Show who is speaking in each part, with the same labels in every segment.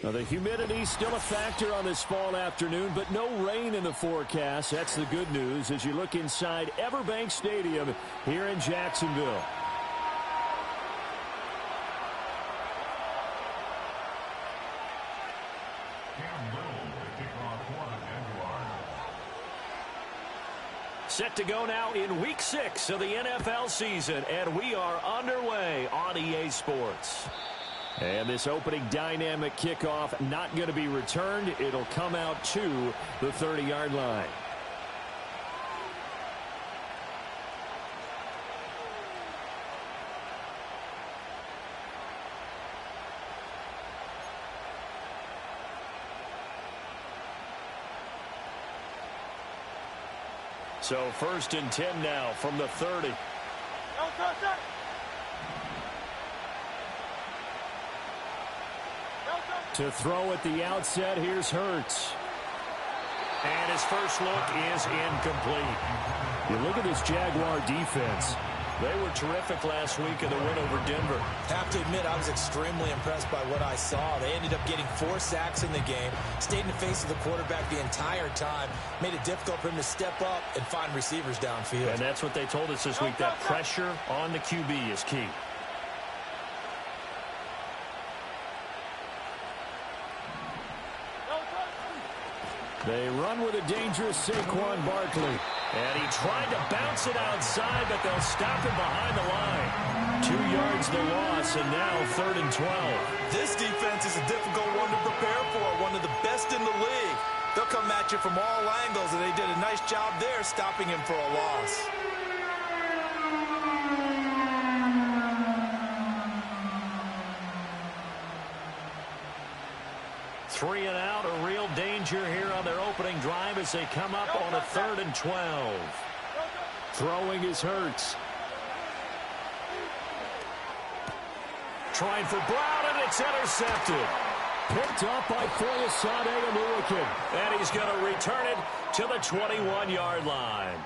Speaker 1: Well, the humidity still a factor on this fall afternoon, but no rain in the forecast. That's the good news as you look inside Everbank Stadium here in Jacksonville. Set to go now in Week 6 of the NFL season, and we are underway on EA Sports. And this opening dynamic kickoff not going to be returned. It'll come out to the 30-yard line. So 1st and 10 now from the 30. To throw at the outset, here's Hurts. And his first look is incomplete. You look at this Jaguar defense. They were terrific last week in the win over Denver.
Speaker 2: Have to admit, I was extremely impressed by what I saw. They ended up getting 4 sacks in the game, stayed in the face of the quarterback the entire time, made it difficult for him to step up and find receivers downfield.
Speaker 1: And that's what they told us this week, that pressure on the QB is key. They run with a dangerous Saquon Barkley. And he tried to bounce it outside, but they'll stop him behind the line. 2 yards the loss, and now 3rd and 12.
Speaker 2: This defense is a difficult one to prepare for, one of the best in the league. They'll come at you from all angles, and they did a nice job there stopping him for a loss.
Speaker 1: Three and out, a real danger here on their opening drive as they come up on a 3rd and 12. Throwing is Hurts. Trying for Brown, and it's intercepted. Picked up by Foyesade and Lewican. And he's going to return it to the 21-yard line.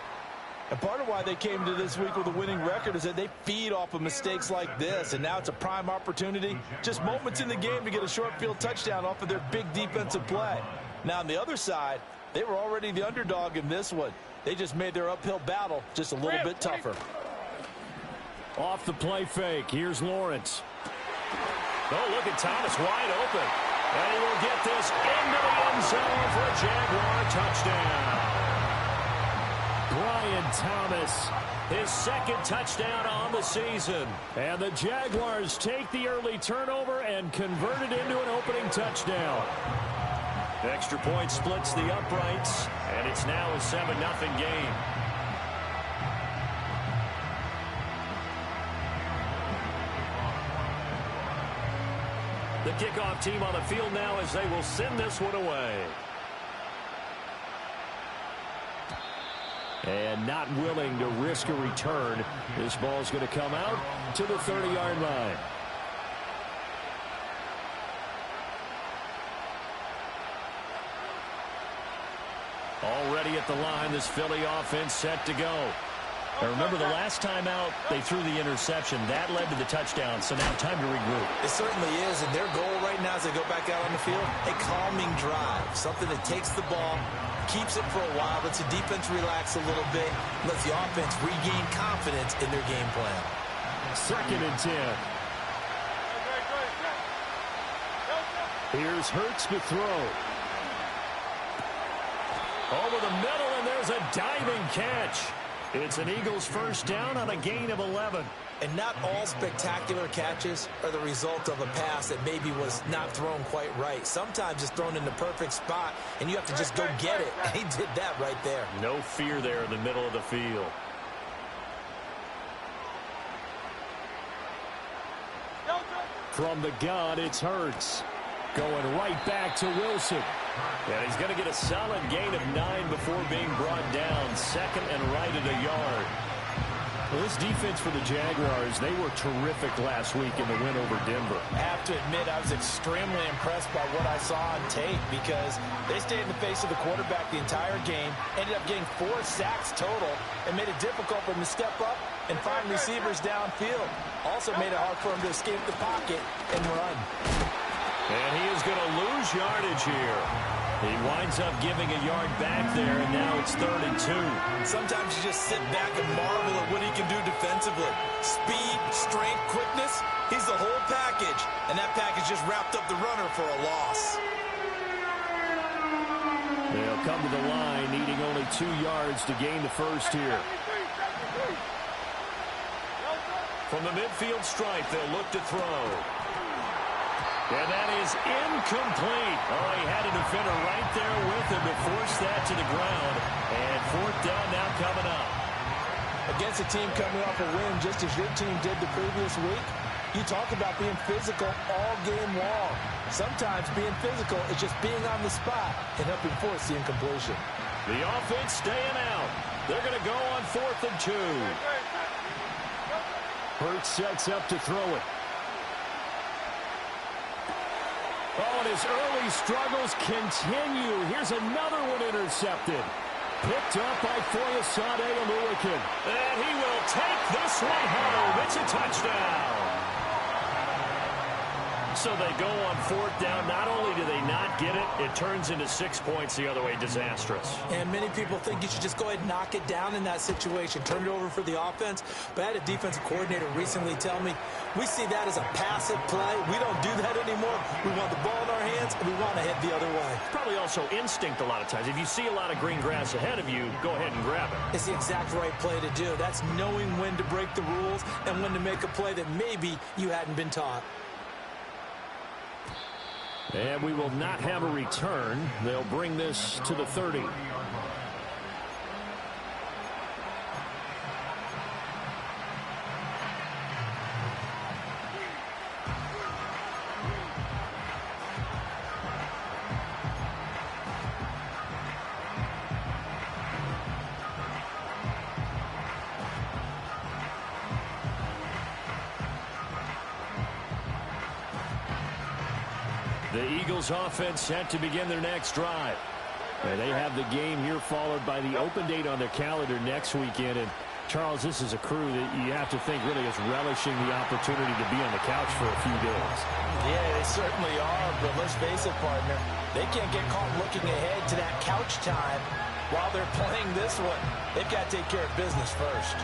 Speaker 2: And part of why they came to this week with a winning record is that they feed off of mistakes like this. And now it's a prime opportunity, just moments in the game to get a short field touchdown off of their big defensive play. Now on the other side, they were already the underdog in this one. They just made their uphill battle just a little bit tougher.
Speaker 1: Off the play fake, here's Lawrence. Oh, look at Thomas wide open. And he will get this into the end zone for a Jaguar touchdown. Brian Thomas, his 2nd touchdown on the season. And the Jaguars take the early turnover and convert it into an opening touchdown. Extra point splits the uprights, and it's now a 7-0 game. The kickoff team on the field now as they will send this one away. And not willing to risk a return. This ball's going to come out to the 30-yard line. Already at the line, this Philly offense set to go. Now remember, the last time out, they threw the interception. That led to the touchdown, so now time to regroup.
Speaker 2: It certainly is, and their goal right now as they go back out on the field, a calming drive, something that takes the ball, keeps it for a while, lets the defense relax a little bit, lets the offense regain confidence in their game plan.
Speaker 1: 2nd and 10. Here's Hurts to throw. Over the middle, and there's a diving catch. It's an Eagles first down on a gain of 11.
Speaker 2: And not all spectacular catches are the result of a pass that maybe was not thrown quite right. Sometimes it's thrown in the perfect spot, and you have to just go get it. And he did that right there.
Speaker 1: No fear there in the middle of the field. From the gun, it's Hurts. Going right back to Wilson. And he's going to get a solid gain of 9 before being brought down. 2nd and right at a yard. Well, this defense for the Jaguars, they were terrific last week in the win over Denver.
Speaker 2: I have to admit, I was extremely impressed by what I saw on tape because they stayed in the face of the quarterback the entire game, ended up getting 4 sacks total, and made it difficult for him to step up and find receivers downfield. Also made it hard for him to escape the pocket and run.
Speaker 1: And he is going to lose yardage here. He winds up giving a yard back there, and now it's 3rd and 2.
Speaker 2: Sometimes you just sit back and marvel at what he can do defensively. Speed, strength, quickness, he's the whole package. And that package just wrapped up the runner for a loss.
Speaker 1: They'll come to the line, needing only 2 yards to gain the first here. From the midfield stripe, they'll look to throw. And that is incomplete. Oh, he had a defender right there with him to force that to the ground. And 4th down now coming up.
Speaker 2: Against a team coming off a win just as your team did the previous week, you talk about being physical all game long. Sometimes being physical is just being on the spot and helping force the incompletion.
Speaker 1: The offense staying out. They're going to go on 4th and 2. Hurts sets up to throw it. Oh, and his early struggles continue. Here's another one intercepted. Picked up by Foyesade Oluwakin. And he will take this one home. It's a touchdown. So they go on 4th down. Not only do they not get it, it turns into 6 points the other way. Disastrous.
Speaker 2: And many people think you should just go ahead and knock it down in that situation. Turn it over for the offense. But I had a defensive coordinator recently tell me, we see that as a passive play. We don't do that anymore. We want the ball in our hands, and we want to head the other way.
Speaker 1: Probably also instinct a lot of times. If you see a lot of green grass ahead of you, go ahead and grab it.
Speaker 2: It's the exact right play to do. That's knowing when to break the rules and when to make a play that maybe you hadn't been taught.
Speaker 1: And we will not have a return. They'll bring this to the 30. The Eagles offense set to begin their next drive. And they have the game here followed by the open date on their calendar next weekend. And Charles, this is a crew that you have to think really is relishing the opportunity to be on the couch for a few days.
Speaker 2: Yeah, they certainly are, but let's face it, partner. They can't get caught looking ahead to that couch time while they're playing this one. They've got to take care of business first.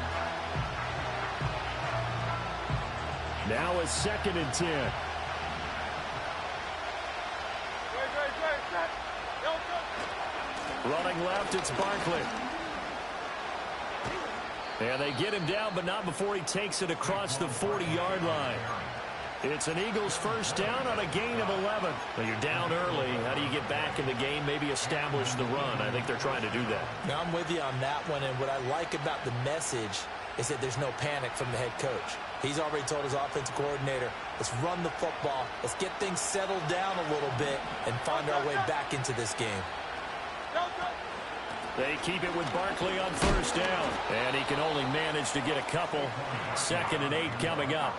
Speaker 1: Now it's 2nd and 10. Running left, it's Barkley. And they get him down, but not before he takes it across the 40-yard line. It's an Eagles first down on a gain of 11. Well, you're down early. How do you get back in the game, maybe establish the run? I think they're trying to do that.
Speaker 2: Now, I'm with you on that one, and what I like about the message is that there's no panic from the head coach. He's already told his offensive coordinator, let's run the football, let's get things settled down a little bit, and find our way back into this game.
Speaker 1: They keep it with Barkley on first down. And he can only manage to get a couple. 2nd and 8 coming up.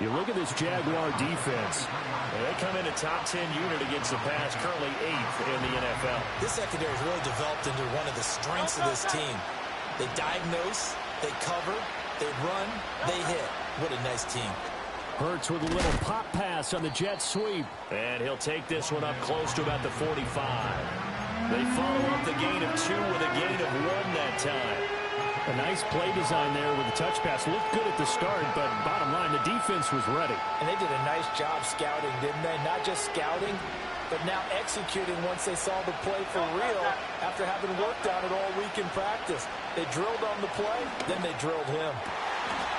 Speaker 1: You look at this Jaguar defense. They come in a top 10 unit against the pass, currently 8th in the NFL.
Speaker 2: This secondary has really developed into one of the strengths of this team. They diagnose, they cover, they run, they hit. What a nice team.
Speaker 1: Hurts with a little pop pass on the jet sweep. And he'll take this one up close to about the 45. They follow up the gain of 2 with a gain of 1 that time. A nice play design there with the touch pass. Looked good at the start, but bottom line, the defense was ready.
Speaker 2: And they did a nice job scouting, didn't they? Not just scouting, but now executing once they saw the play for real after having worked on it all week in practice. They drilled on the play, then they drilled him.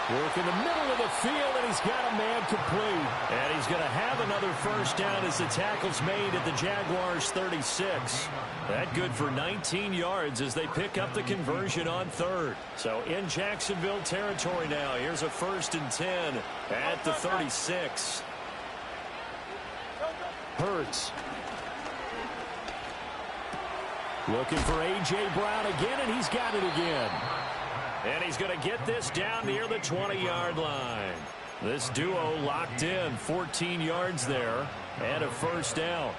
Speaker 1: Work in the middle of the field, and he's got a man complete. And he's going to have another first down as the tackle's made at the Jaguars' 36. That good for 19 yards as they pick up the conversion on 3rd. So in Jacksonville territory now. Here's a 1st and 10 at the 36. Hurts. Looking for A.J. Brown again, and he's got it again. And he's going to get this down near the 20-yard line. This duo locked in, 14 yards there, and a first down.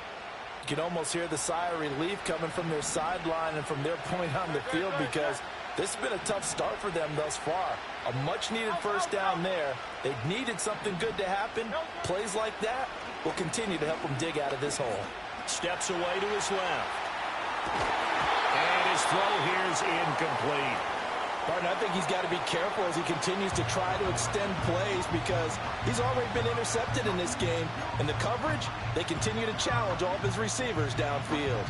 Speaker 2: You can almost hear the sigh of relief coming from their sideline and from their point on the field because this has been a tough start for them thus far. A much-needed first down there. They needed something good to happen. Plays like that will continue to help him dig out of this hole.
Speaker 1: Steps away to his left. And his throw here is incomplete.
Speaker 2: Partner, I think he's got to be careful as he continues to try to extend plays because he's already been intercepted in this game. And the coverage, they continue to challenge all of his receivers downfield.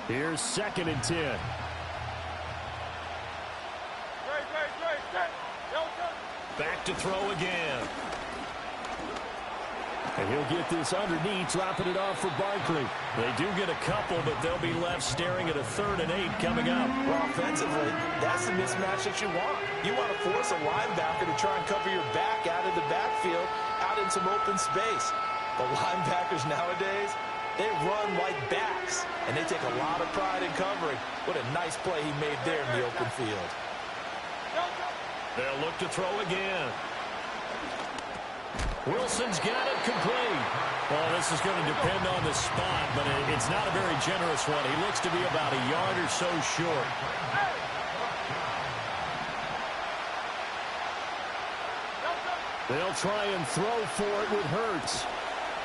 Speaker 1: Here's 2nd and 10. Back to throw again. And he'll get this underneath, dropping it off for Barkley. They do get a couple, but they'll be left staring at a 3rd and 8 coming up.
Speaker 2: Well, offensively, that's the mismatch that you want. You want to force a linebacker to try and cover your back out of the backfield, out in some open space. But linebackers nowadays, they run like backs, and they take a lot of pride in covering. What a nice play he made there in the open field.
Speaker 1: They'll look to throw again. Wilson's got it complete. Well, this is going to depend on the spot, but it's not a very generous one. He looks to be about a yard or so short. They'll try and throw for it with Hurts.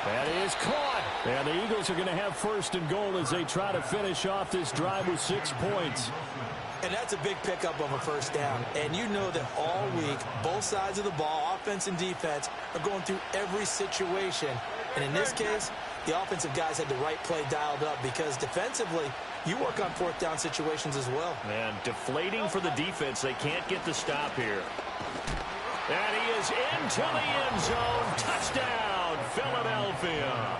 Speaker 1: That is caught. And the Eagles are going to have 1st and goal as they try to finish off this drive with 6 points.
Speaker 2: And that's a big pickup of a 1st down. And you know that all week, both sides of the ball, offense and defense, are going through every situation. And in this case, the offensive guys had the right play dialed up because defensively, you work on 4th down situations as well.
Speaker 1: And deflating for the defense. They can't get the stop here. And he is into the end zone. Touchdown, Philadelphia.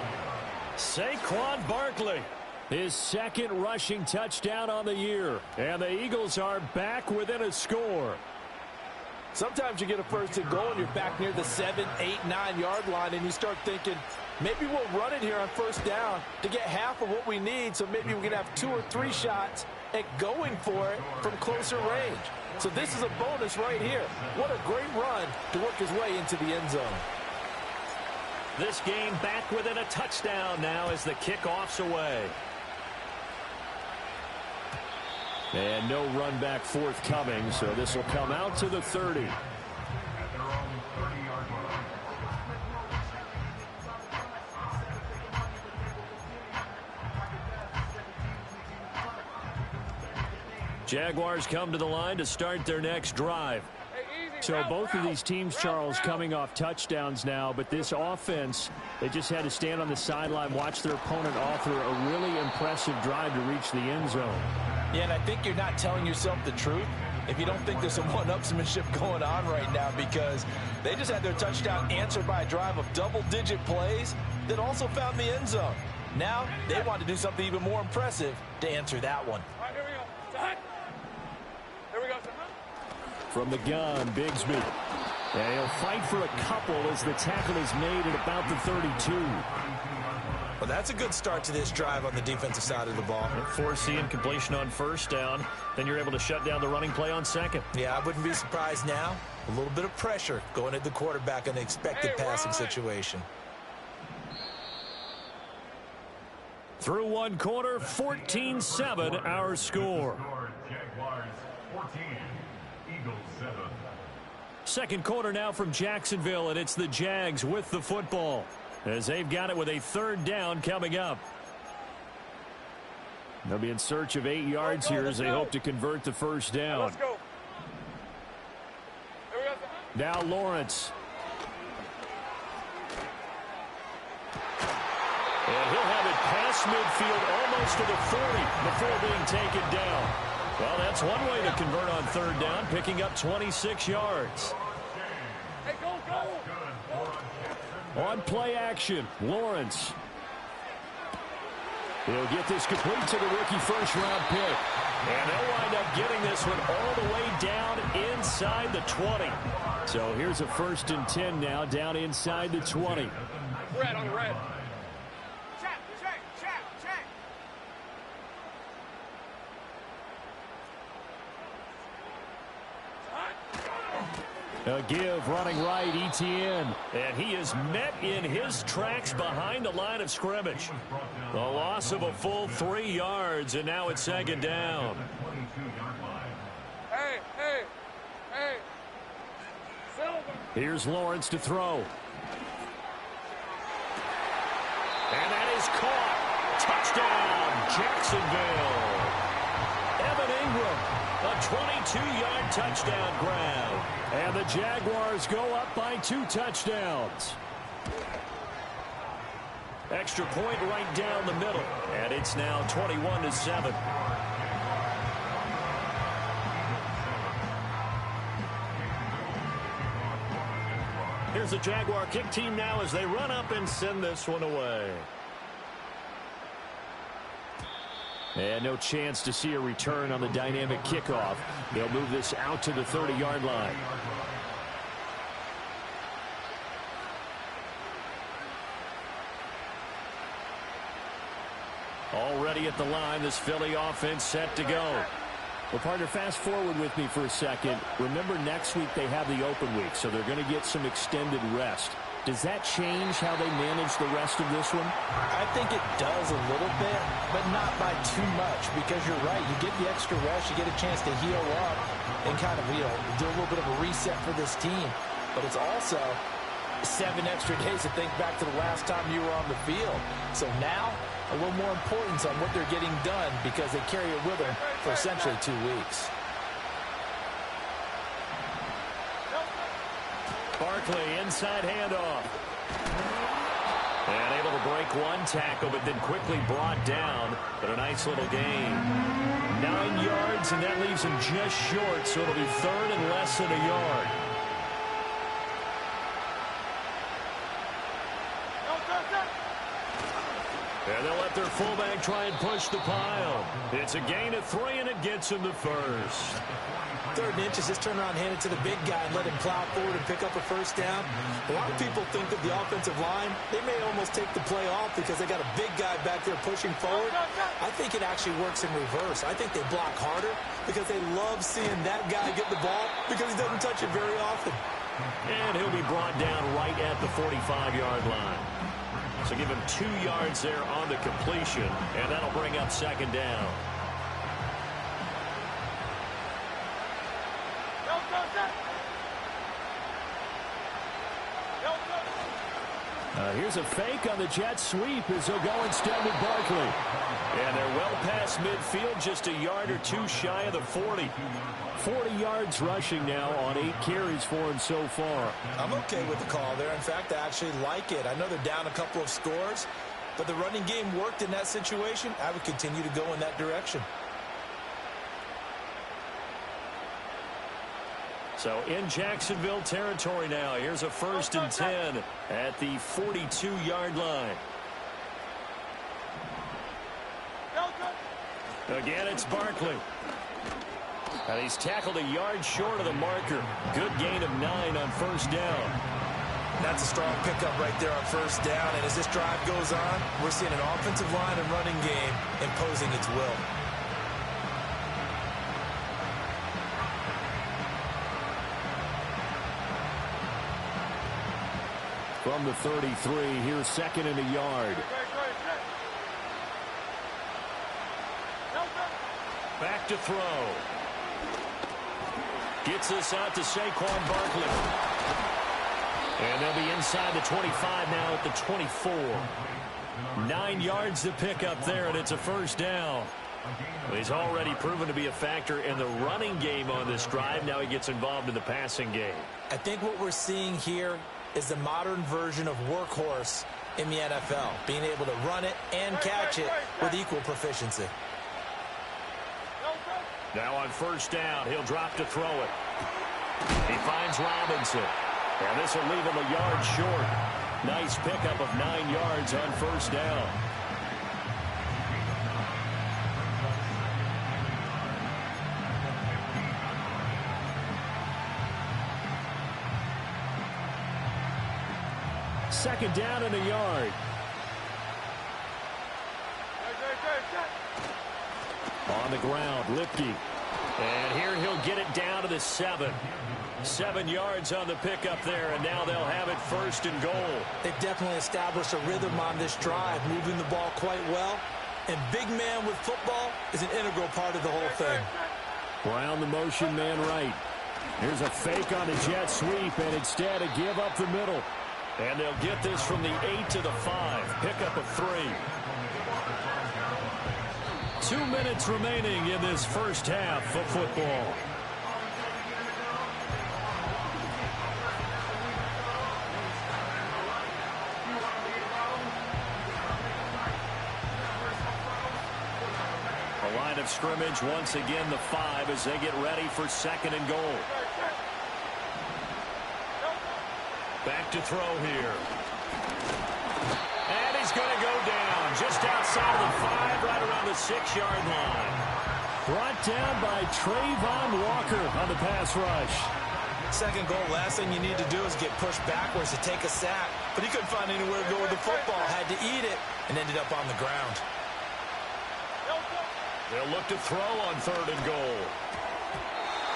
Speaker 1: Saquon Barkley. His 2nd rushing touchdown on the year. And the Eagles are back within a score.
Speaker 2: Sometimes you get a 1st and goal and you're back near the 7, 8, 9-yard line and you start thinking, maybe we'll run it here on 1st down to get half of what we need, so maybe we can have 2 or 3 shots at going for it from closer range. So this is a bonus right here. What a great run to work his way into the end zone.
Speaker 1: This game back within a touchdown now as the kickoff's away. And no run back forthcoming, so this will come out to the 30. Jaguars come to the line to start their next drive. So both of these teams, Charles, coming off touchdowns now, but this offense, they just had to stand on the sideline, watch their opponent author a really impressive drive to reach the end zone.
Speaker 2: Yeah, and I think you're not telling yourself the truth if you don't think there's some one-upsmanship going on right now, because they just had their touchdown answered by a drive of double-digit plays that also found the end zone. Now they want to do something even more impressive to answer that one.
Speaker 3: All right, here we go. Here we go.
Speaker 1: From the gun, Bigsby. And he'll fight for a couple as the tackle is made at about the 32.
Speaker 2: Well, that's a good start to this drive on the defensive side of the ball.
Speaker 1: Forcing incompletion on 1st down. Then you're able to shut down the running play on 2nd.
Speaker 2: Yeah, I wouldn't be surprised now. A little bit of pressure going at the quarterback in the expected passing situation.
Speaker 1: Through one quarter, 14-7 our score.
Speaker 3: Jaguars 14, Eagles 7.
Speaker 1: 2nd quarter now from Jacksonville, and it's the Jags with the football as they've got it with a 3rd down coming up. They'll be in search of 8 yards here as they hope to convert the 1st down.
Speaker 3: Let's go. Here we go.
Speaker 1: Now Lawrence. And he'll have it past midfield almost to the 40 before being taken down. Well, that's one way to convert on 3rd down, picking up 26 yards.
Speaker 3: Hey, go, go.
Speaker 1: On play action, Lawrence. He'll get this complete to the rookie 1st-round pick. And they'll wind up getting this one all the way down inside the 20. So here's a 1st and 10 now, down inside the 20.
Speaker 3: Red on the red.
Speaker 1: A give running right, ETN. And he is met in his tracks behind the line of scrimmage. The loss of a full 3 yards, and now it's second down.
Speaker 3: Hey, hey, hey. Silver.
Speaker 1: Here's Lawrence to throw. And that is caught. Touchdown, Jacksonville. Evan Ingram, a 22-yard touchdown grab. And the Jaguars go up by 2 touchdowns. Extra point right down the middle. And it's now 21-7. Here's the Jaguar kick team now as they run up and send this one away. And no chance to see a return on the dynamic kickoff. They'll move this out to the 30-yard line. Already at the line, this Philly offense set to go. Well, partner, fast forward with me for a second. Remember, next week they have the open week, so they're going to get some extended rest. Does that change how they manage the rest of this one?
Speaker 2: I think it does a little bit, but not by too much, because you're right. You get the extra rest, you get a chance to heal up and kind of, do a little bit of a reset for this team. But it's also 7 extra days to think back to the last time you were on the field. So now, a little more importance on what they're getting done because they carry it with them for essentially 2 weeks.
Speaker 1: Barkley, inside handoff. And able to break one tackle, but then quickly brought down. But a nice little gain. 9 yards, and that leaves him just short, so it'll be 3rd and less than a yard. And they'll let their fullback try and push the pile. It's a gain of 3, and it gets him to first.
Speaker 2: 3rd and inches, just turn around, hand it to the big guy and let him plow forward and pick up a first down. A lot of people think that the offensive line, they may almost take the play off because they got a big guy back there pushing forward. I think it actually works in reverse. I think they block harder because they love seeing that guy get the ball because he doesn't touch it very often.
Speaker 1: And he'll be brought down right at the 45-yard line. So give him 2 yards there on the completion, and that'll bring up second down. Here's a fake on the jet sweep as they'll go instead with Barkley. And they're well past midfield, just a yard or 2 shy of the 40. 40 yards rushing now on 8 carries for him so far.
Speaker 2: I'm okay with the call there. In fact, I actually like it. I know they're down a couple of scores, but the running game worked in that situation. I would continue to go in that direction.
Speaker 1: So in Jacksonville territory now. Here's a 1st and 10 at the 42-yard line. Again, it's Barkley. And he's tackled a yard short of the marker. Good gain of 9 on 1st down.
Speaker 2: That's a strong pickup right there on 1st down. And as this drive goes on, we're seeing an offensive line and running game imposing its will.
Speaker 1: From the 33, here's 2nd and a yard. Back to throw. Gets this out to Saquon Barkley. And they'll be inside the 25 now at the 24. 9 yards to pick up there, and it's a 1st down. Well, he's already proven to be a factor in the running game on this drive. Now he gets involved in the passing game.
Speaker 2: I think what we're seeing here is the modern version of workhorse in the NFL, being able to run it and catch it with equal proficiency.
Speaker 1: Now on 1st down, he'll drop to throw it. He finds Robinson, and this will leave him a yard short. Nice pickup of 9 yards on 1st down. Second down and a yard. On the ground, Lipke. And here he'll get it down to the 7. 7 yards on the pickup there, and now they'll have it 1st and goal.
Speaker 2: They've definitely established a rhythm on this drive, moving the ball quite well. And big man with football is an integral part of the whole thing.
Speaker 1: Brown the motion man right. Here's a fake on a jet sweep, and instead a give up the middle. And they'll get this from the 8 to the 5. Pickup of 3. 2 minutes remaining in this first half of football. A line of scrimmage once again the 5 as they get ready for 2nd and goal. Back to throw here. And he's going to go down just outside of the 5, right around the 6-yard line. Brought down by Trayvon Walker on the pass rush.
Speaker 2: 2nd goal, last thing you need to do is get pushed backwards to take a sack. But he couldn't find anywhere to go with the football, had to eat it, and ended up on the ground.
Speaker 1: They'll look to throw on 3rd and goal.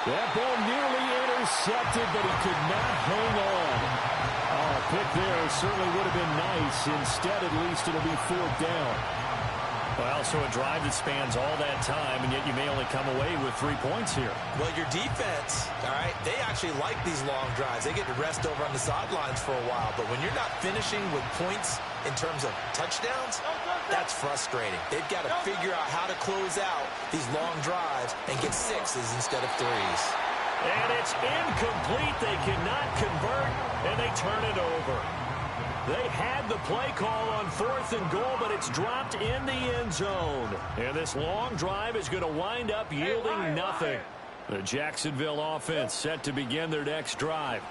Speaker 1: That ball nearly intercepted, but he could not hang on. Oh, a pick there certainly would have been nice. Instead, at least it'll be 4th down. Well, so a drive that spans all that time, and yet you may only come away with 3 points here.
Speaker 2: Well, your defense, all right, they actually like these long drives. They get to rest over on the sidelines for a while. But when you're not finishing with points in terms of touchdowns, that's frustrating. They've got to figure out how to close out these long drives and get 6s instead of 3s.
Speaker 1: And it's incomplete. They cannot convert, and they turn it over. They had the play call on 4th and goal, but it's dropped in the end zone. And this long drive is going to wind up yielding nothing. The Jacksonville offense set to begin their next drive.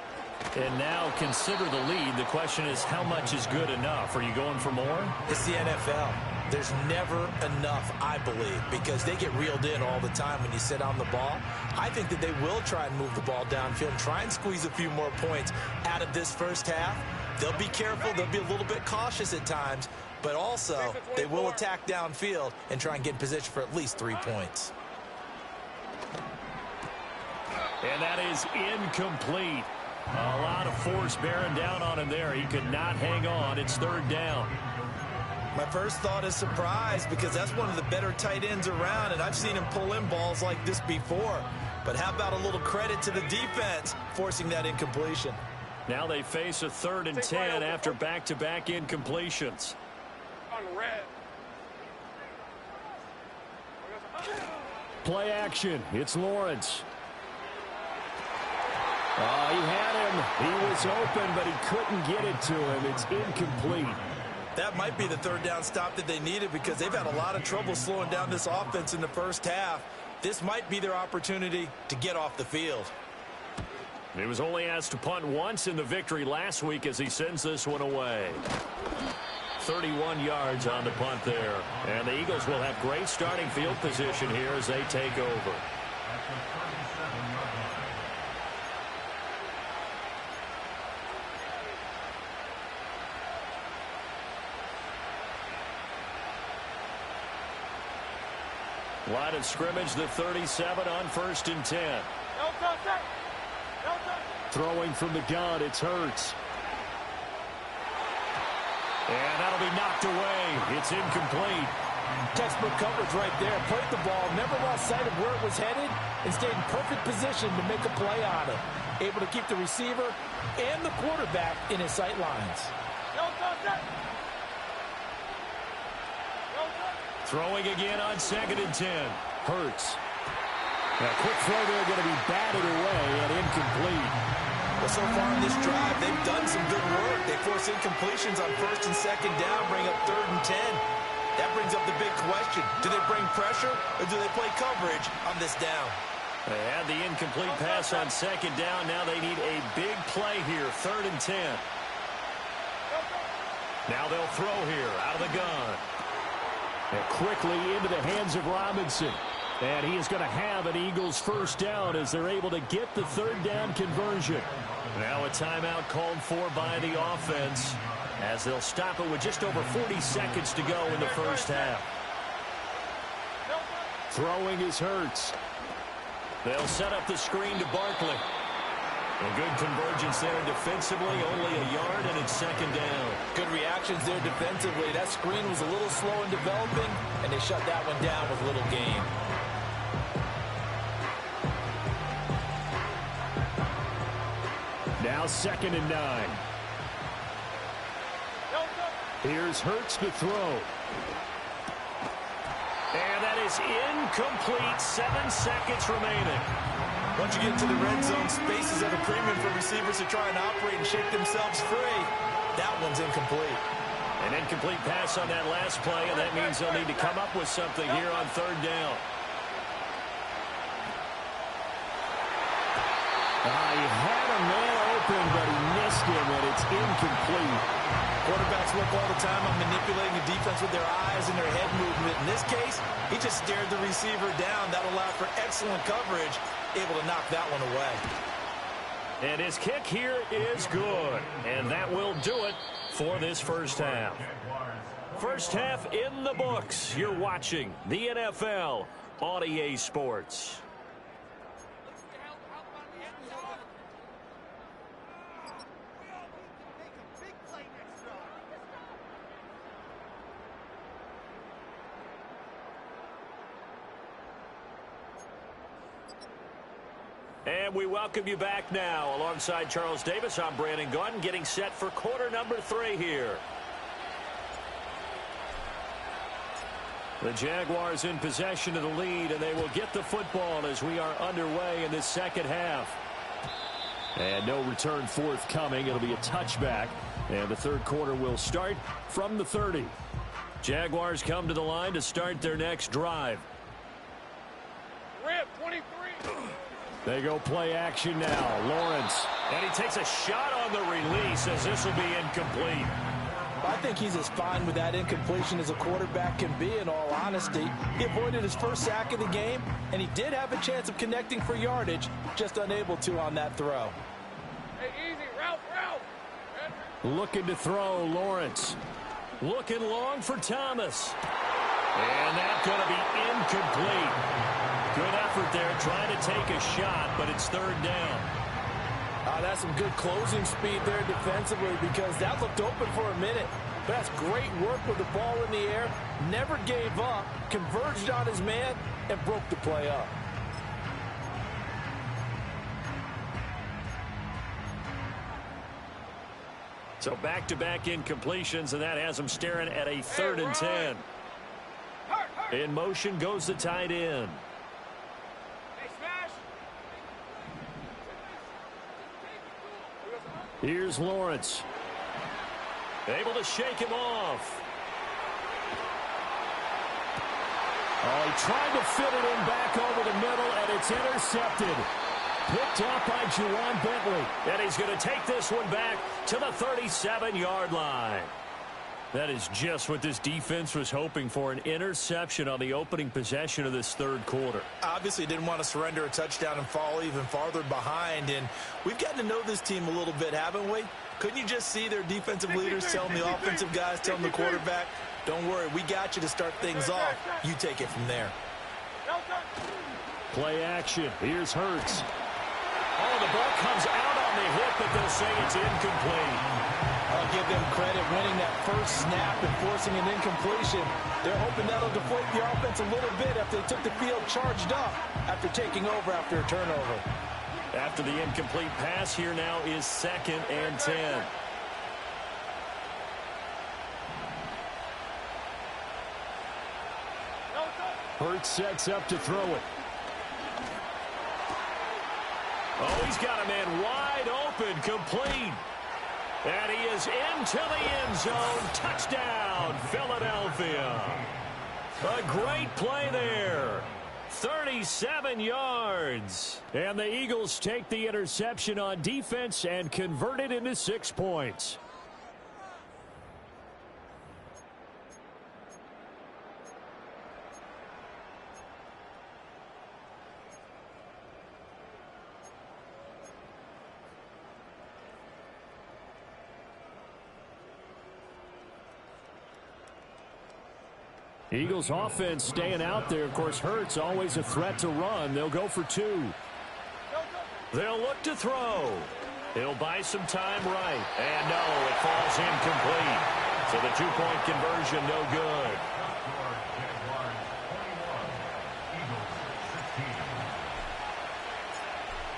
Speaker 1: And now consider the lead. The question is, how much is good enough? Are you going for more?
Speaker 2: It's the NFL. There's never enough, I believe, because they get reeled in all the time when you sit on the ball. I think that they will try and move the ball downfield and try and squeeze a few more points out of this first half. They'll be careful. They'll be a little bit cautious at times, but also they will attack downfield and try and get in position for at least 3 points.
Speaker 1: And that is incomplete. A lot of force bearing down on him there. He could not hang on. It's 3rd down.
Speaker 2: My first thought is surprise, because that's one of the better tight ends around, and I've seen him pull in balls like this before. But how about a little credit to the defense forcing that incompletion?
Speaker 1: Now they face a 3rd and 10 after back-to-back incompletions. Play action. It's Lawrence. He had him. He was open, but he couldn't get it to him. It's incomplete.
Speaker 2: That might be the 3rd down stop that they needed, because they've had a lot of trouble slowing down this offense in the first half. This might be their opportunity to get off the field.
Speaker 1: He was only asked to punt once in the victory last week as he sends this one away. 31 yards on the punt there. And the Eagles will have great starting field position here as they take over. Line of scrimmage, the 37 on 1st and 10. Throwing from the gun, it's Hurts. And that'll be knocked away. It's incomplete.
Speaker 2: Textbook coverage right there. Played the ball, never lost sight of where it was headed, and stayed in perfect position to make a play on it. Able to keep the receiver and the quarterback in his sight lines.
Speaker 1: Throwing again on 2nd and 10. Hurts. A quick throw there going to be batted away and incomplete.
Speaker 2: Well, so far in this drive, they've done some good work. They force incompletions on 1st and 2nd down, bring up 3rd and 10. That brings up the big question. Do they bring pressure, or do they play coverage on this down?
Speaker 1: They had the incomplete pass on 2nd down. Now they need a big play here, 3rd and 10. Now they'll throw here out of the gun. And quickly into the hands of Robinson. And he is going to have an Eagles 1st down as they're able to get the 3rd down conversion. Now a timeout called for by the offense as they'll stop it with just over 40 seconds to go in the first half. Throwing is Hurts. They'll set up the screen to Barkley. A good convergence there defensively, only a yard, and it's second down.
Speaker 2: Good reactions there defensively. That screen was a little slow in developing, and they shut that one down with little gain.
Speaker 1: Now 2nd and 9. Here's Hurts to throw. And that is incomplete. 7 seconds remaining.
Speaker 2: Once you get into the red zone, space is at a premium for receivers to try and operate and shake themselves free. That one's incomplete.
Speaker 1: An incomplete pass on that last play, and that means they'll need to come up with something here on 3rd down. He had a man open, but he missed him, and it's incomplete.
Speaker 2: Quarterbacks work all the time on manipulating the defense with their eyes and their head movement. In this case, he just stared the receiver down. That allowed for excellent coverage, able to knock that one away.
Speaker 1: And his kick here is good, and that will do it for this first half. First half in the books. You're watching the NFL on EA Sports. And we welcome you back now. Alongside Charles Davis, I'm Brandon Gaudin, getting set for quarter number 3 here. The Jaguars in possession of the lead, and they will get the football as we are underway in this second half. And no return forthcoming. It'll be a touchback, and the third quarter will start from the 30. Jaguars come to the line to start their next drive.
Speaker 3: Rip, 23.
Speaker 1: They go play action now. Lawrence. And he takes a shot on the release as this will be incomplete.
Speaker 2: I think he's as fine with that incompletion as a quarterback can be, in all honesty. He avoided his first sack of the game, and he did have a chance of connecting for yardage, just unable to on that throw.
Speaker 3: Hey, easy. Route.
Speaker 1: Looking to throw, Lawrence. Looking long for Thomas. And that's going to be incomplete. Good effort there, trying to take a shot, but it's 3rd down.
Speaker 2: That's some good closing speed there defensively, because that looked open for a minute. But that's great work with the ball in the air. Never gave up, converged on his man, and broke the play up.
Speaker 1: So back-to-back incompletions, and that has him staring at a 3rd and 10. In motion goes the tight end. Here's Lawrence. Able to shake him off. Oh, he tried to fit it in back over the middle, and it's intercepted. Picked off by Juwan Bentley. And he's going to take this one back to the 37-yard line. That is just what this defense was hoping for, an interception on the opening possession of this third quarter.
Speaker 2: Obviously didn't want to surrender a touchdown and fall even farther behind, and we've gotten to know this team a little bit, haven't we? Couldn't you just see their defensive leaders telling the offensive guys, telling the quarterback, don't worry, we got you to start things off. You take it from there.
Speaker 1: Play action. Here's Hurts. Oh, the ball comes out on the hit, but they'll say it's incomplete.
Speaker 2: I'll give them credit winning that first snap and forcing an incompletion. They're hoping that'll deflate the offense a little bit after they took the field charged up after taking over after a turnover.
Speaker 1: After the incomplete pass, here now is 2nd and 10. Hurts sets up to throw it. Oh, he's got a man wide open, complete. And he is into the end zone. Touchdown, Philadelphia. A great play there. 37 yards. And the Eagles take the interception on defense and convert it into 6 points. Eagles offense staying out there. Of course, Hurts always a threat to run. They'll go for 2. They'll look to throw. He'll buy some time right. And no, it falls incomplete. So the 2-point conversion, no good.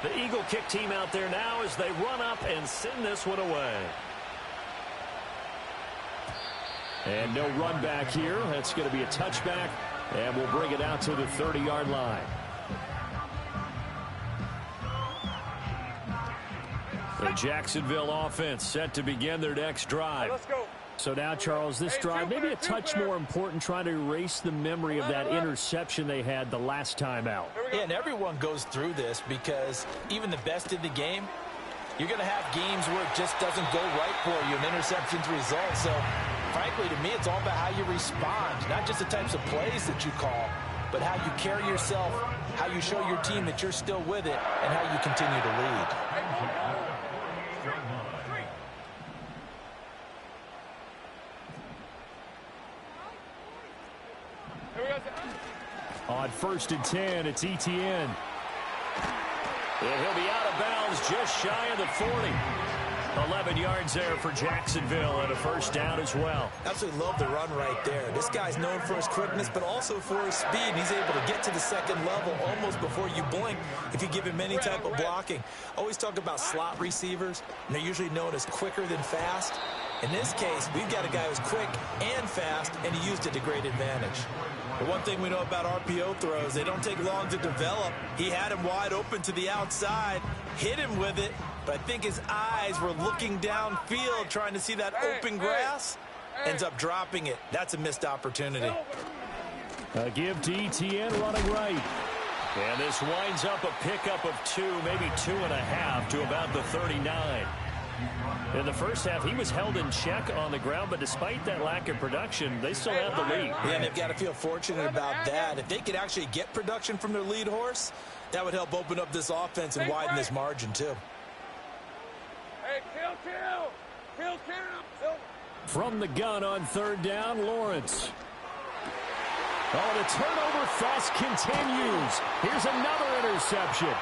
Speaker 1: The Eagle kick team out there now as they run up and send this one away. And no run back here. That's going to be a touchback, and we'll bring it out to the 30-yard line. The Jacksonville offense set to begin their next drive.
Speaker 3: Let's go.
Speaker 1: So now, Charles, this drive maybe a touch more important, trying to erase the memory of that interception they had the last time out.
Speaker 2: Yeah, and everyone goes through this because even the best in the game, you're going to have games where it just doesn't go right for you, and interceptions result. So, frankly, to me, it's all about how you respond, not just the types of plays that you call, but how you carry yourself, how you show your team that you're still with it, and how you continue to lead.
Speaker 1: On 1st and 10, it's ETN. And he'll be out of bounds just shy of the 40. 11 yards there for Jacksonville and a first down as well.
Speaker 2: Absolutely love the run right there. This guy's known for his quickness, but also for his speed. He's able to get to the second level almost before you blink if you give him any type of blocking. Always talk about slot receivers, and they're usually known as quicker than fast. In this case, we've got a guy who's quick and fast, and he used it to great advantage. The one thing we know about RPO throws, they don't take long to develop. He had him wide open to the outside, hit him with it, but I think his eyes were looking downfield trying to see that open grass. Ends up dropping it. That's a missed opportunity.
Speaker 1: A give to ETN running right. And this winds up a pickup of 2, maybe 2.5 to about the 39. In the first half, he was held in check on the ground, but despite that lack of production, they still have the lead.
Speaker 2: Yeah, and they've got to feel fortunate about that. If they could actually get production from their lead horse, that would help open up this offense and widen this margin, too.
Speaker 3: Hey, kill.
Speaker 1: From the gun on 3rd down, Lawrence. Oh, the turnover fest continues. Here's another interception.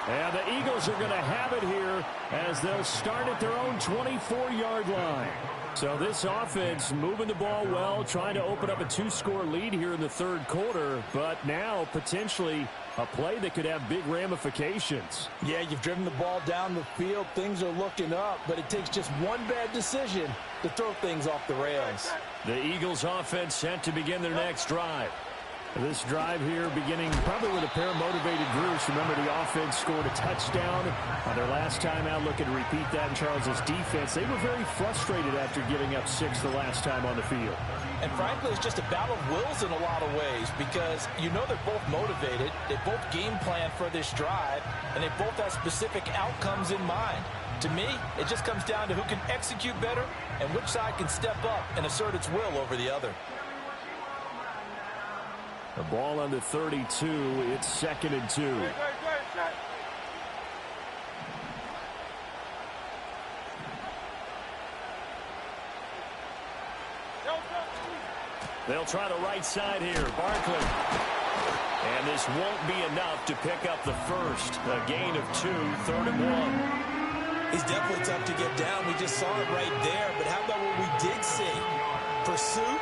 Speaker 1: And the Eagles are going to have it here as they'll start at their own 24-yard line. So this offense moving the ball well, trying to open up a 2-score lead here in the 3rd quarter, but now potentially a play that could have big ramifications.
Speaker 2: Yeah, you've driven the ball down the field. Things are looking up, but it takes just one bad decision to throw things off the rails.
Speaker 1: The Eagles offense set to begin their next drive. This drive here beginning probably with a pair of motivated groups. Remember, the offense scored a touchdown on their last time out. Looking to repeat that in Charles's defense. They were very frustrated after giving up 6 the last time on the field.
Speaker 2: And frankly, it's just a battle of wills in a lot of ways because you know they're both motivated. They both game plan for this drive, and they both have specific outcomes in mind. To me, it just comes down to who can execute better and which side can step up and assert its will over the other.
Speaker 1: The ball on the 32. It's 2nd and 2. They'll try the right side here. Barkley. And this won't be enough to pick up the first. A gain of 2, 3rd and 1.
Speaker 2: He's definitely tough to get down. We just saw it right there. But how about what we did see? Pursuit,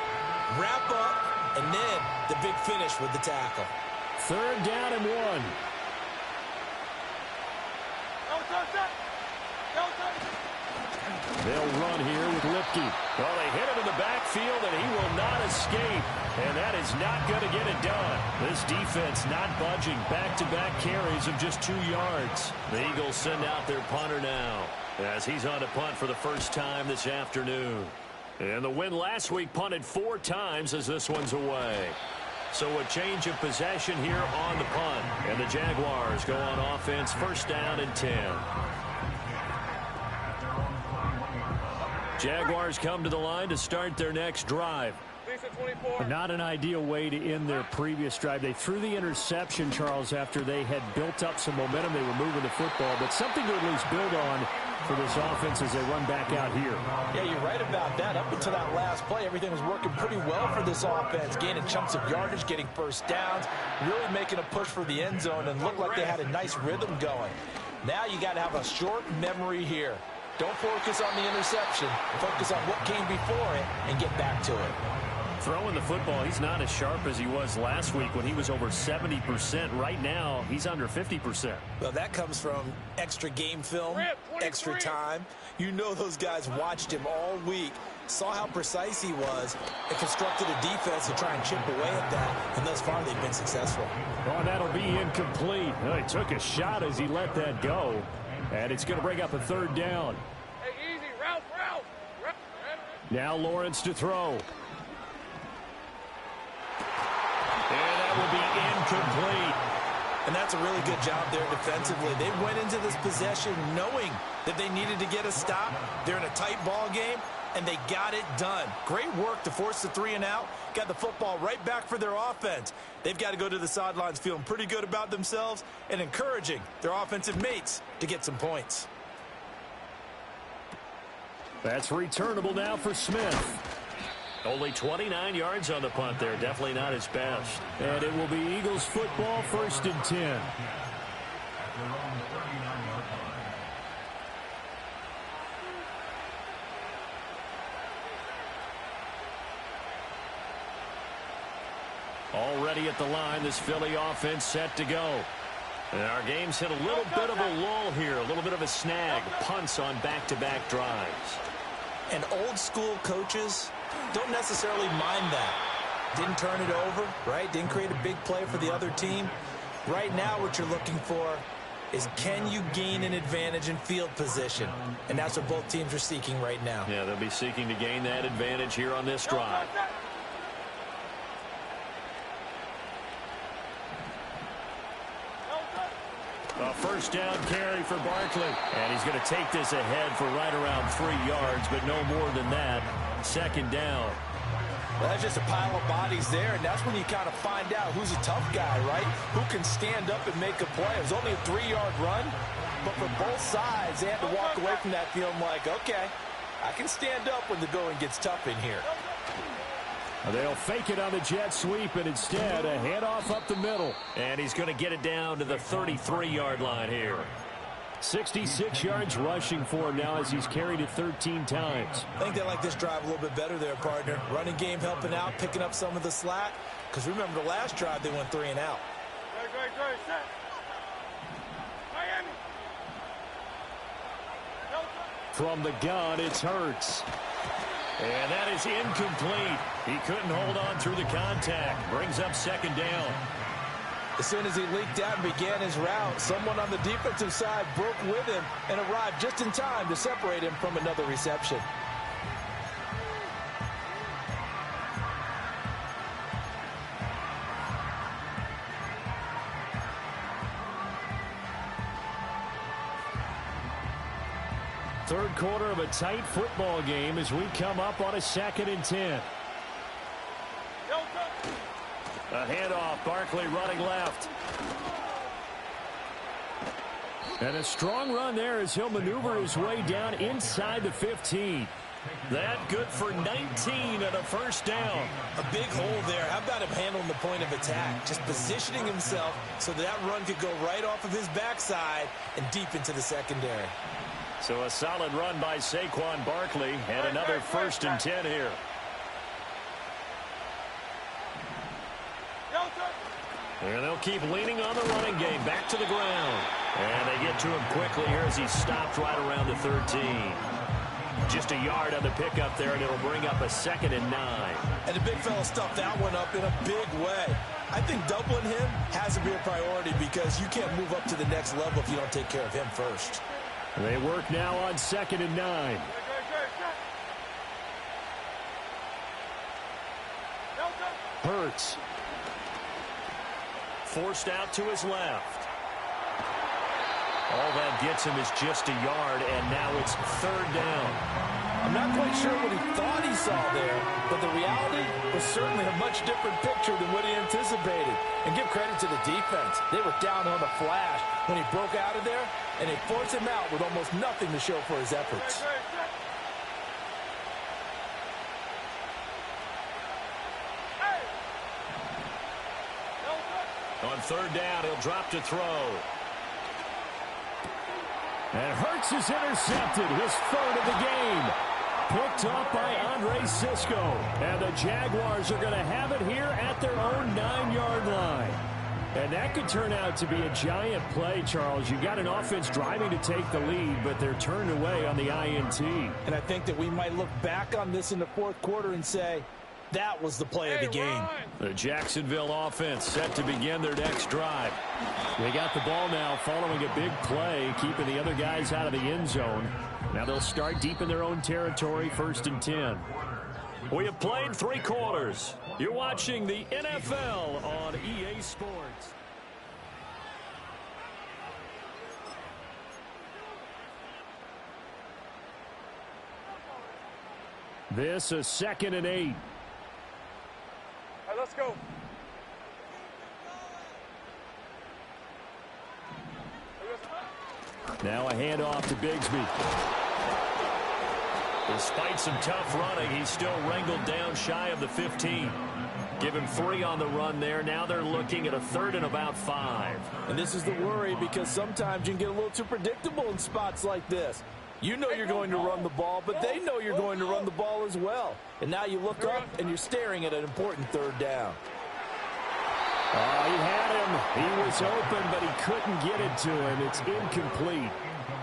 Speaker 2: wrap up, and then the big finish with the tackle.
Speaker 1: 3rd down and 1. They'll run here with Lipke. Well, they hit him in the backfield, and he will not escape. And that is not going to get it done. This defense not budging. Back-to-back carries of just 2 yards. The Eagles send out their punter now as he's on to punt for the first time this afternoon. And the win last week punted 4 times as this one's away. So a change of possession here on the punt. And the Jaguars go on offense, 1st down and 10. Jaguars come to the line to start their next drive. Not an ideal way to end their previous drive. They threw the interception, Charles, after they had built up some momentum. They were moving the football, but something to at least build on for this offense as they run back out here.
Speaker 2: Yeah, you're right about that. Up until that last play, everything was working pretty well for this offense, gaining chunks of yardage, getting first downs, really making a push for the end zone, and looked like they had a nice rhythm going. Now you got to have a short memory here. Don't focus on the interception. Focus on what came before it and get back to it.
Speaker 1: Throwing the football, he's not as sharp as he was last week when he was over 70%. Right now, he's under 50%.
Speaker 2: Well, that comes from extra game film, extra time. You know those guys watched him all week, saw how precise he was, and constructed a defense to try and chip away at that, and thus far they've been successful.
Speaker 1: Oh, that'll be incomplete. Oh, he took a shot as he let that go, and it's going to bring up a third down.
Speaker 3: Hey, easy, route.
Speaker 1: Now Lawrence to throw. And that will be incomplete.
Speaker 2: And that's a really good job there defensively. They went into this possession knowing that they needed to get a stop. They're in a tight ball game, and they got it done. Great work to force the 3 and out. Got the football right back for their offense. They've got to go to the sidelines feeling pretty good about themselves and encouraging their offensive mates to get some points.
Speaker 1: That's returnable now for Smith. Only 29 yards on the punt there. Definitely not his best. And it will be Eagles football, 1st and 10. Already at the line, this Philly offense set to go. And our game's hit a little bit of a lull here, a little bit of a snag. Punts on back-to-back drives.
Speaker 2: And old school coaches don't necessarily mind that. Didn't turn it over, right? Didn't create a big play for the other team. Right now what you're looking for is, can you gain an advantage in field position? And that's what both teams are seeking right now.
Speaker 1: Yeah, they'll be seeking to gain that advantage here on this drive. A first down carry for Barkley. And he's going to take this ahead for right around 3 yards, but no more than that. 2nd down.
Speaker 2: Well, that's just a pile of bodies there, and that's when you kind of find out who's a tough guy, right? Who can stand up and make a play. It was only a 3-yard run, but for both sides, they had to walk away from that feeling like, okay, I can stand up when the going gets tough in here.
Speaker 1: They'll fake it on the jet sweep, and instead a handoff up the middle. And he's going to get it down to the 33-yard line here. 66 yards rushing for him now as he's carried it 13 times.
Speaker 2: I think they like this drive a little bit better there, partner. Running game helping out, picking up some of the slack. Because remember, the last drive they went 3 and out.
Speaker 3: Great, set. Miami.
Speaker 1: From the gun, it's Hurts. And that is incomplete. He couldn't hold on through the contact. Brings up 2nd down.
Speaker 2: As soon as he leaked out and began his route, someone on the defensive side broke with him and arrived just in time to separate him from another reception.
Speaker 1: Third quarter of a tight football game as we come up on a 2nd and 10. A handoff, Barkley running left. And a strong run there as he'll maneuver his way down inside the 15. That good for 19 and a first down.
Speaker 2: A big hole there. How about him handling the point of attack? Just positioning himself so that run could go right off of his backside and deep into the secondary.
Speaker 1: So a solid run by Saquon Barkley and another 1st and 10 here. And they'll keep leaning on the running game. Back to the ground. And they get to him quickly here as he stopped right around the 13. Just a yard on the pickup there, and it'll bring up a 2nd and 9.
Speaker 2: And the big fella stuffed that one up in a big way. I think doubling him has to be a priority because you can't move up to the next level if you don't take care of him first.
Speaker 1: They work now on 2nd and 9. Hurts. Forced out to his left. All that gets him is just a yard, and now it's 3rd down.
Speaker 2: I'm not quite sure what he thought he saw there, but the reality was certainly a much different picture than what he anticipated. And give credit to the defense. They were down on the flash when he broke out of there, and they forced him out with almost nothing to show for his efforts.
Speaker 1: On third down, he'll drop to throw. And Hurts is intercepted, his third of the game. Picked up by Andre Sisco. And the Jaguars are going to have it here at their own 9-yard line. And that could turn out to be a giant play, Charles. You got an offense driving to take the lead, but they're turned away on the INT.
Speaker 2: And I think that we might look back on this in the fourth quarter and say, that was the play of the game.
Speaker 1: The Jacksonville offense set to begin their next drive. They got the ball now following a big play, keeping the other guys out of the end zone. Now they'll start deep in their own territory, 1st and 10. We have played 3 quarters. You're watching the NFL on EA Sports. This is 2nd and 8.
Speaker 3: All right, let's go.
Speaker 1: Now a handoff to Bigsby. Despite some tough running, he's still wrangled down shy of the 15. Give him 3 on the run there. Now they're looking at a 3rd and about 5.
Speaker 2: And this is the worry, because sometimes you can get a little too predictable in spots like this. You know you're going to run the ball, but they know you're going to run the ball as well. And now you look up and you're staring at an important 3rd down.
Speaker 1: Oh, he had him. He was open, but he couldn't get it to him. It's incomplete.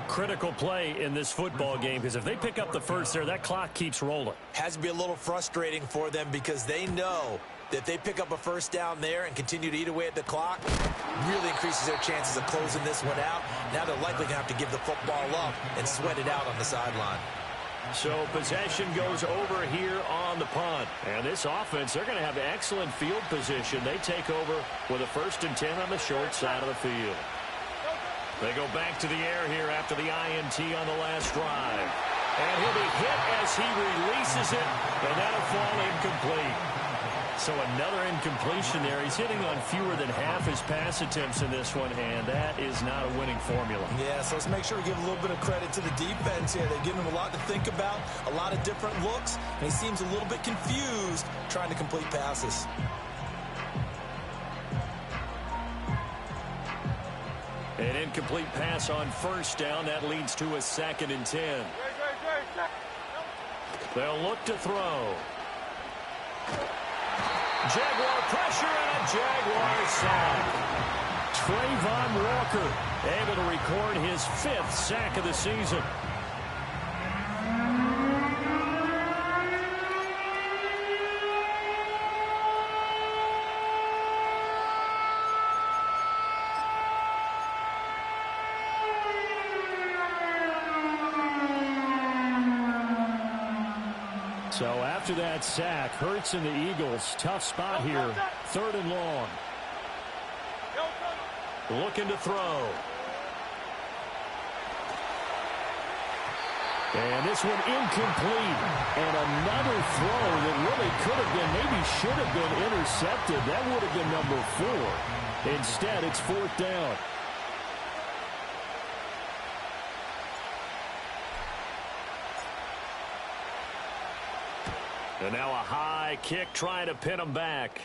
Speaker 1: Critical play in this football game, because if they pick up the first there, that clock keeps rolling.
Speaker 2: Has to be a little frustrating for them, because they know that if they pick up a 1st down there and continue to eat away at the clock, really increases their chances of closing this one out. Now they're likely going to have to give the football up and sweat it out on the sideline.
Speaker 1: So possession goes over here on the punt. And this offense, they're going to have excellent field position. They take over with a 1st and 10 on the short side of the field. They go back to the air here after the INT on the last drive. And he'll be hit as he releases it, and that'll fall incomplete. So another incompletion there. He's hitting on fewer than half his pass attempts in this one, and that is not a winning formula.
Speaker 2: Yeah, so let's make sure we give a little bit of credit to the defense here. They've given him a lot to think about, a lot of different looks, and he seems a little bit confused trying to complete passes.
Speaker 1: An incomplete pass on 1st down. That leads to a 2nd and 10. They'll look to throw. Jaguar pressure and a Jaguar sack. Trayvon Walker able to record his 5th sack of the season. So after that sack, Hurts and the Eagles, tough spot here, 3rd and long. Looking to throw. And this one incomplete. And another throw that really could have been, maybe should have been intercepted. That would have been number 4. Instead, it's 4th down. And now a high kick trying to pin him back.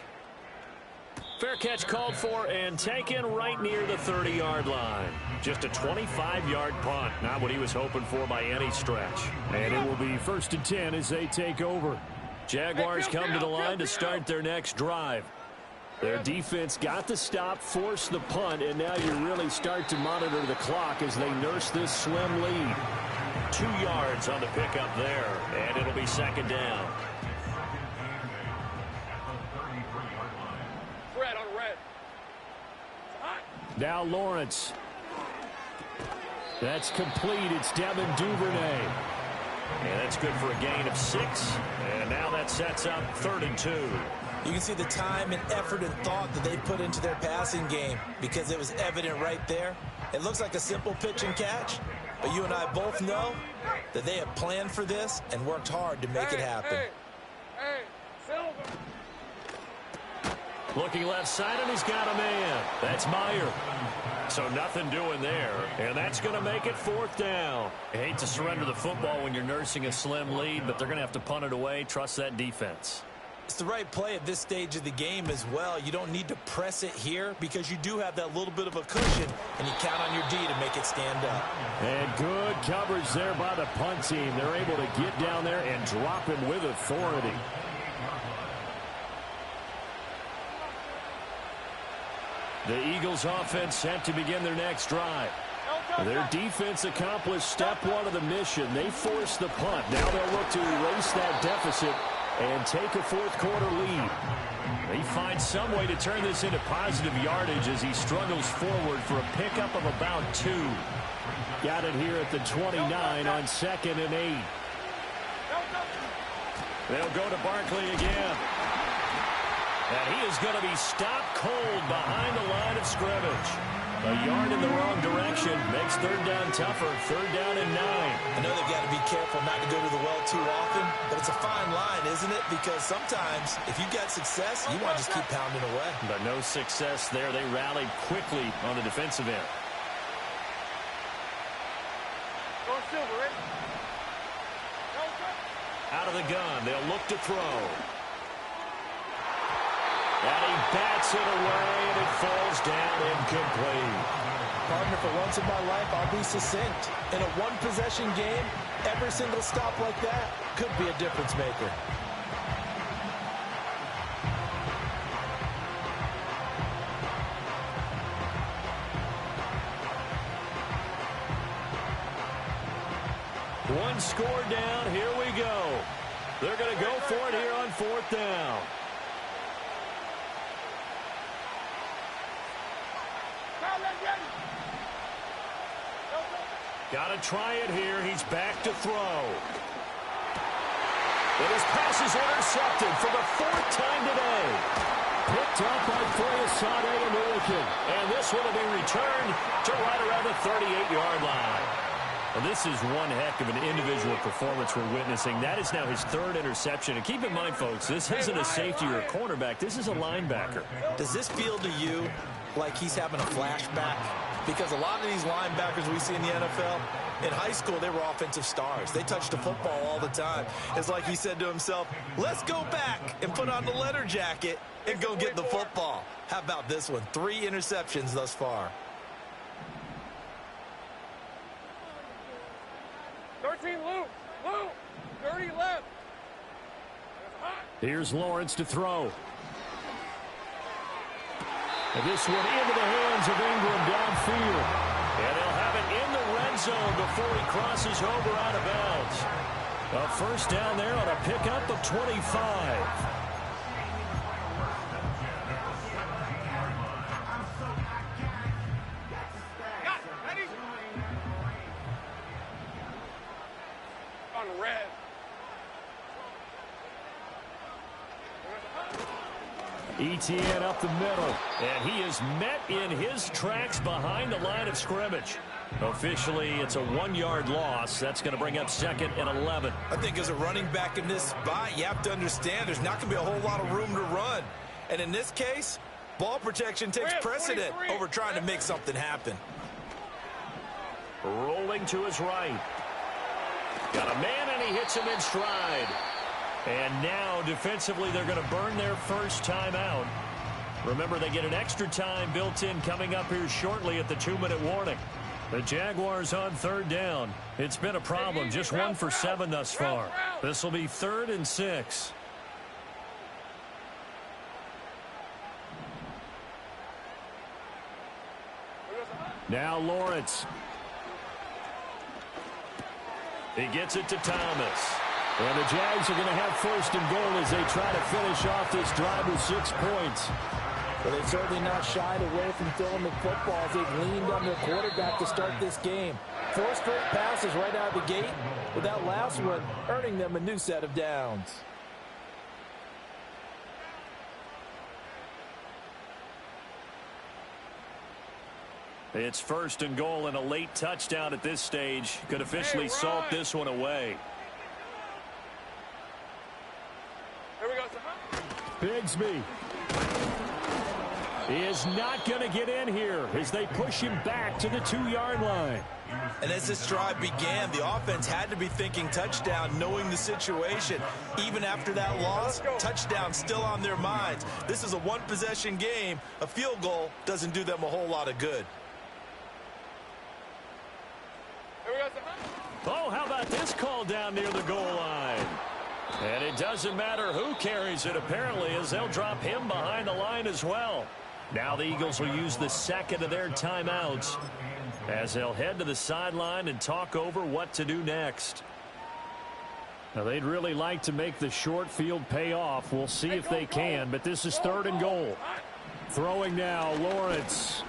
Speaker 1: Fair catch called for and taken right near the 30-yard line. Just a 25-yard punt. Not what he was hoping for by any stretch. And it will be 1st and 10 as they take over. Jaguars come to the line to start their next drive. Their defense got the stop, forced the punt, and now you really start to monitor the clock as they nurse this slim lead. 2 yards on the pickup there, and it'll be 2nd down.
Speaker 3: Red on red.
Speaker 1: Now Lawrence. That's complete. It's Devin Duvernay. And that's good for a gain of 6. And now that sets up 3rd and 2.
Speaker 2: You can see the time and effort and thought that they put into their passing game, because it was evident right there. It looks like a simple pitch and catch, but you and I both know that they have planned for this and worked hard to make it happen.
Speaker 3: Hey, Silver.
Speaker 1: Looking left side, and he's got a man. That's Meyer. So nothing doing there, and that's going to make it 4th down. I hate to surrender the football when you're nursing a slim lead, but they're going to have to punt it away. Trust that defense.
Speaker 2: It's the right play at this stage of the game as well. You don't need to press it here because you do have that little bit of a cushion, and you count on your D to make it stand up.
Speaker 1: And good coverage there by the punt team. They're able to get down there and drop him with authority. The Eagles offense set to begin their next drive. Their defense accomplished step 1 of the mission. They forced the punt. Now they'll look to erase that deficit and take a 4th quarter lead. They find some way to turn this into positive yardage as he struggles forward for a pickup of about 2. Got it here at the 29 on 2nd and 8. They'll go to Barkley again. And he is going to be stopped cold behind the line of scrimmage. A yard in the wrong direction makes 3rd down tougher. 3rd down and 9.
Speaker 2: I know they've got to be careful not to go to the well too often, but it's a fine line, isn't it? Because sometimes if you get success, you want to just keep pounding away.
Speaker 1: But no success there. They rallied quickly on the defensive end. Out of the gun, they'll look to throw. And he bats it away, and it falls down incomplete.
Speaker 2: Partner, for once in my life, I'll be succinct. In a one-possession game, every single stop like that could be a difference maker.
Speaker 1: One score down. Here we go. They're going to go for it here on 4th down. Got to try it here. He's back to throw. And his pass is intercepted for the 4th time today. Picked up by Foyesade and Milliken. And this one will be returned to right around the 38-yard line. Well, this is one heck of an individual performance we're witnessing. That is now his 3rd interception. And keep in mind, folks, this isn't a safety or a cornerback. This is a linebacker.
Speaker 2: Does this feel to you like he's having a flashback? Because a lot of these linebackers we see in the NFL, in high school, they were offensive stars. They touched the football all the time. It's like he said to himself, let's go back and put on the leather jacket and go get the football. How about this one? 3 interceptions thus far.
Speaker 3: 13 loop. 30 left.
Speaker 1: Here's Lawrence to throw. And this one into the hands of Ingram downfield. And he'll have it in the red zone before he crosses over out of bounds. A 1st down there on a pickup of 25.
Speaker 3: On red.
Speaker 1: Etienne up the middle, and he is met in his tracks behind the line of scrimmage. Officially, it's a 1-yard loss. That's going to bring up 2nd and 11.
Speaker 2: I think as a running back in this spot, you have to understand there's not going to be a whole lot of room to run. And in this case, ball protection takes precedent over trying to make something happen.
Speaker 1: Rolling to his right. Got a man, and he hits him in stride. And now, defensively, they're going to burn their 1st time out. Remember, they get an extra time built in coming up here shortly at the 2-minute warning. The Jaguars on 3rd down. It's been a problem. Just 1 for 7 thus far. This will be 3rd and 6. Now Lawrence. He gets it to Thomas. And the Jags are going to have 1st and goal as they try to finish off this drive with 6 points.
Speaker 2: But they've certainly not shied away from throwing the football as they've leaned on their quarterback to start this game. 4 straight passes right out of the gate, with that last one earning them a new set of downs.
Speaker 1: It's 1st and goal, and a late touchdown at this stage could officially salt this one away.
Speaker 3: Here we go.
Speaker 1: Bigsby. is not going to get in here as they push him back to the 2-yard line.
Speaker 2: And as this drive began, the offense had to be thinking touchdown, knowing the situation. Even after that loss, touchdown still on their minds. This is a one-possession game. A field goal doesn't do them a whole lot of good.
Speaker 1: Oh, how about this call down near the goal line? And it doesn't matter who carries it, apparently, as they'll drop him behind the line as well. Now the Eagles will use the second of their timeouts as they'll head to the sideline and talk over what to do next. Now, they'd really like to make the short field pay off. We'll see if they can, but this is 3rd and goal. Throwing now, Lawrence.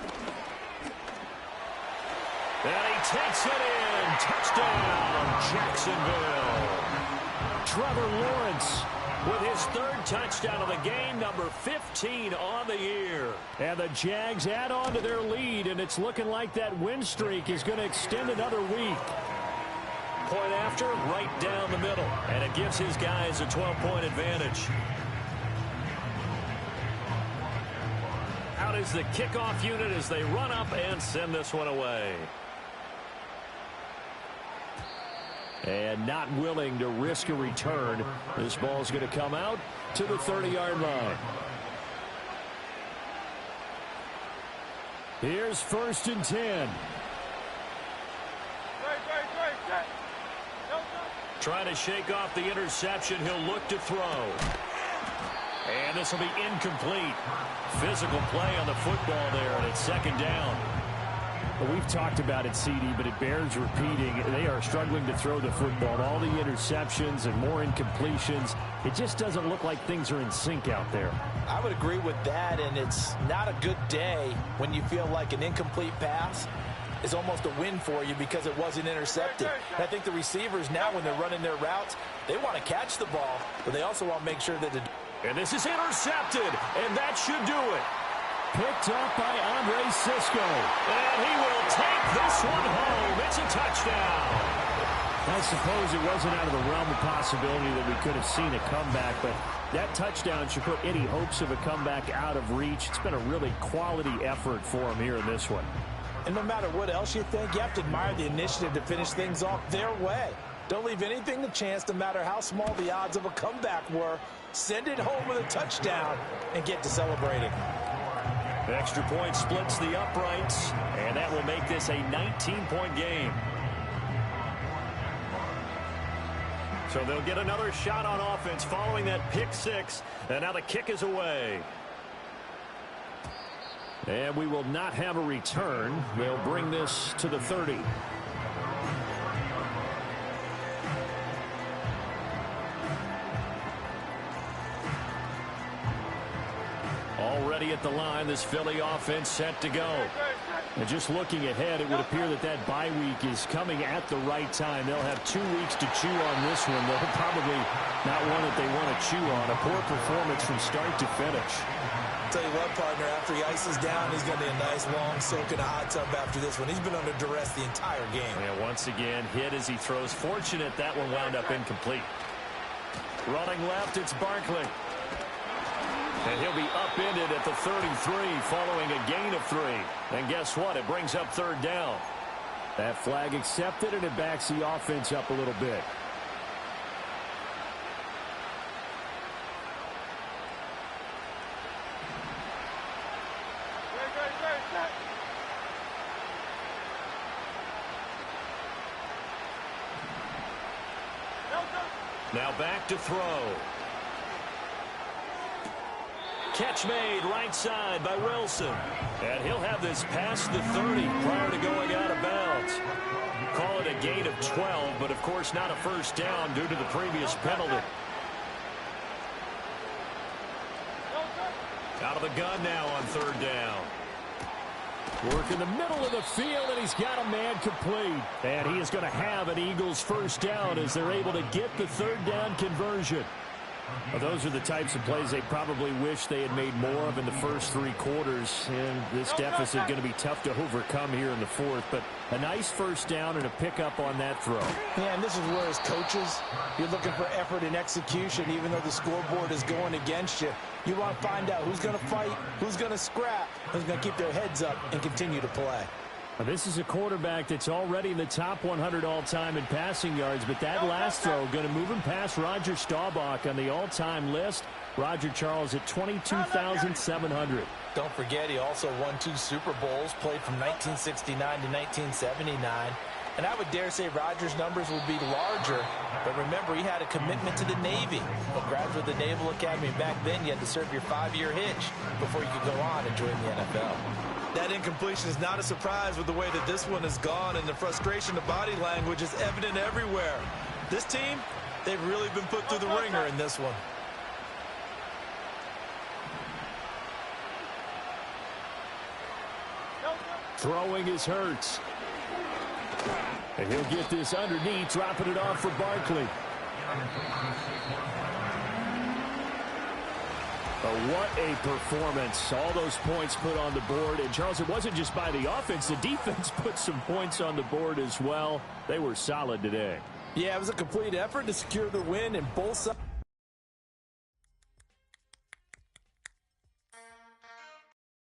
Speaker 1: And he takes it in. Touchdown, Jacksonville. Trevor Lawrence with his 3rd touchdown of the game, number 15 on the year. And the Jags add on to their lead, and it's looking like that win streak is going to extend another week. Point after, right down the middle, and it gives his guys a 12-point advantage. Out is the kickoff unit as they run up and send this one away. And not willing to risk a return. This ball's going to come out to the 30-yard line. Here's 1st and 10. Trying to shake off the interception. He'll look to throw. And this will be incomplete. Physical play on the football there, and it's 2nd down. Well, we've talked about it, CD, but it bears repeating. They are struggling to throw the football. All the interceptions and more incompletions. It just doesn't look like things are in sync out there.
Speaker 2: I would agree with that, and it's not a good day when you feel like an incomplete pass is almost a win for you because it wasn't intercepted. And I think the receivers now, when they're running their routes, they want to catch the ball, but they also want to make sure that
Speaker 1: and this is intercepted, and that should do it. Picked up by Andre Sisco. And he will take this one home. It's a touchdown. I suppose it wasn't out of the realm of possibility that we could have seen a comeback, but that touchdown should put any hopes of a comeback out of reach. It's been a really quality effort for him here in this one.
Speaker 2: And no matter what else you think, you have to admire the initiative to finish things off their way. Don't leave anything to chance, no matter how small the odds of a comeback were. Send it home with a touchdown and get to celebrating.
Speaker 1: The extra point splits the uprights, and that will make this a 19-point game. So they'll get another shot on offense following that pick 6, and now the kick is away. And we will not have a return. They'll bring this to the 30. Already at the line, this Philly offense set to go. And just looking ahead, it would appear that that bye week is coming at the right time. They'll have 2 weeks to chew on this one. They'll probably not one that they want to chew on. A poor performance from start to finish.
Speaker 2: Tell you what, partner, after he ices down, he's going to be a nice long soak in a hot tub after this one. He's been under duress the entire game.
Speaker 1: And once again, hit as he throws. Fortunate that one wound up incomplete. Running left, it's Barkley. And he'll be upended at the 33 following a gain of 3. And guess what? It brings up 3rd down. That flag accepted, and it backs the offense up a little bit. Now back to throw. Catch made right side by Wilson. And he'll have this past the 30 prior to going out of bounds. Call it a gain of 12, but of course not a first down due to the previous penalty. Out of the gun now on 3rd down. Work in the middle of the field, and he's got a man complete. And he is going to have an Eagles first down as they're able to get the 3rd down conversion. Well, those are the types of plays they probably wish they had made more of in the first 3 quarters. And this deficit going to be tough to overcome here in the fourth. But a nice first down and a pickup on that throw.
Speaker 2: Yeah, and this is where as coaches, you're looking for effort and execution. Even though the scoreboard is going against you, you want to find out who's going to fight, who's going to scrap, who's going to keep their heads up and continue to play.
Speaker 1: Now, this is a quarterback that's already in the top 100 all-time in passing yards, but that last throw going to move him past Roger Staubach on the all-time list. Roger Charles at 22,700.
Speaker 2: Don't forget, he also won 2 Super Bowls, played from 1969 to 1979. And I would dare say Rodgers' numbers would be larger. But remember, he had a commitment to the Navy. A graduate of the Naval Academy. Back then, you had to serve your 5-year hitch before you could go on and join the NFL. That incompletion is not a surprise with the way that this one has gone, and the frustration of body language is evident everywhere. This team, they've really been put through the ringer in this one.
Speaker 1: Throwing is Hurts. And he'll get this underneath, dropping it off for Barkley. What a performance. All those points put on the board. And, Charles, it wasn't just by the offense. The defense put some points on the board as well. They were solid today.
Speaker 2: Yeah, it was a complete effort to secure the win, and both sides.